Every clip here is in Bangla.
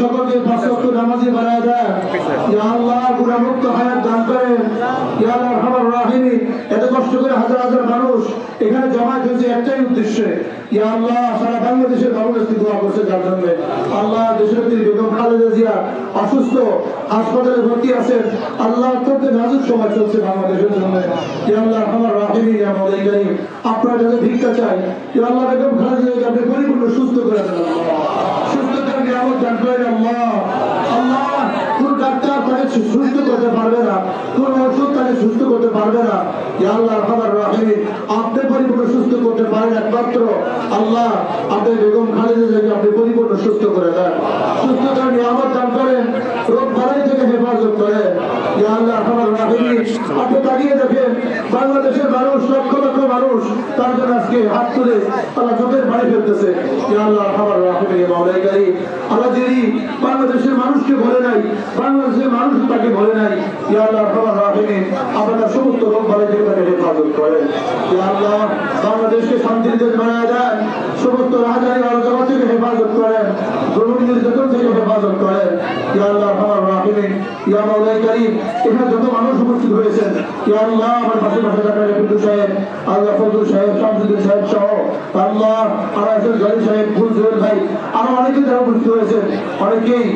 সকলকে পাঁচ ওয়াক্ত নামাজি বানায় দেন। ইয়া আল্লাহ গুনাহমুক্ত হায়াত দান করেন। ইয়া আল্লাহ আরহামার রাহিমিন, এত কষ্ট করে হাজার হাজার মানুষ এখানে জমা হয়েছে একটাই উদ্দেশ্যে। ইয়া আল্লাহ সারা বাংলাদেশের মানুষ দোয়া করছে যার জন্য। আল্লাহ দেশনেত্রী বেগম খালেদা জিয়া অসুস্থ, হাসপাতালে ভর্তি আছেন। আল্লাহ অত্যন্ত নাজুক সময় চলছে বাংলাদেশের জন্য। ইয়া আল্লাহ আরহামার রাহিমিন, ইয়া মাওলাই কারীম, আপনার কাছে ভিক্ষা চাই। ইয়া আল্লাহ বেগম খালেদা জিয়াকে আপনি পরিপূর্ণ সুস্থ করে দেন। সুস্থতার নিয়ামত দান করেন আল্লাহ। আল্লাহ কোন ডাক্তার তাকে সুস্থ করতে পারবে না, কোন ওষুধ তাকে সুস্থ করতে পারবে না। ইয়া আল্লাহ আরহামার রাহিমিন, আপনি পরিপূর্ণ সুস্থ করতে পারেন একমাত্র আল্লাহ। আপনি বেগম খালেদা জিয়াকে আপনি পরিপূর্ণ সুস্থ করে দেন, সুস্থতার নিয়ামত দান করেন, রোগ বালাই থেকে হেফাজত করেন। ইয়া আল্লাহ আরহামার রাহিমিন, আপনি তাকিয়ে দেখেন বাংলাদেশের মানুষ, লক্ষ লক্ষ মানুষ তার জন্য আজকে হাত তুলে তারা চোখের পানি ফেলতেছে। ইয়া আল্লাহ আরহামার রাহিমিন, ইয়া মাওলাই কারীম, আল্লাহ যিনি বাংলাদেশের মানুষকে বলে নাই, বাংলাদেশের মানুষ তাকে বলে নাই, ইয়া আল্লাহ আরহামার রাহিমিন, আপনার সমস্ত রোগ বালাই থেকে তাকে হেফাজত করেন। ইয়া আল্লাহ বাংলাদেশকে শান্তির দেশ বানায় দেন, সমস্ত রাজধানী অরাজকতা থেকে হেফাজত করেন, জুলুম নির্যাতন থেকে হেফাজত করেন। ইয়া আল্লাহ আরহামার রাহিমিন, ইয়া মাওলাই কারীম, এখানে যত মানুষ উপস্থিত হয়েছেন, ইয়া আল্লাহ আমার পাশে পাশে থাকা বিদ্যুৎ সাহেব, আল্লাহ ফজল সাহেব, শামসুদ্দিন সাহেব সহ আল্লাহ আরাফেল জলি সাহেব, ফুলজুয়েল ভাই, আরো অনেকে যারা উপস্থিত হয়েছেন, অনেকেই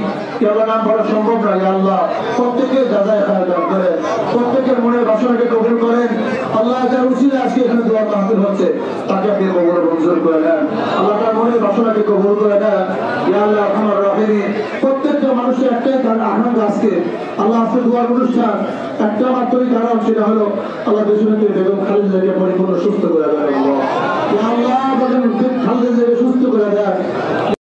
আল্লাহ নাম বলা সম্ভব নয়। আল্লাহ প্রত্যেকের যাচাই খায়াত করেন, প্রত্যেকের মনের বাসনাকে কবুল করেন। আল্লাহ যার উচিত আজকে এখানে দোয়া মাহফিল হচ্ছে তাকে আপনি কবুল মঞ্জুর করে নেন। আল্লাহ তার মনের বাসনাকে কবুল করে নেন। ইয়া আল্লাহ আরহামার রাহিমিন, প্রত্যেকটা মানুষের একটাই কারণ আনন্দ আজকে। আল্লাহ আজকে দোয়ার অনুষ্ঠান একটা মাত্রই কারণ, সেটা হলো আল্লাহ দেশনেত্রী বেগম খালেদা জিয়াকে পরিপূর্ণ সুস্থ করে দেন। আল্লাহ খালেদা জিয়াকে সুস্থ করে দেন।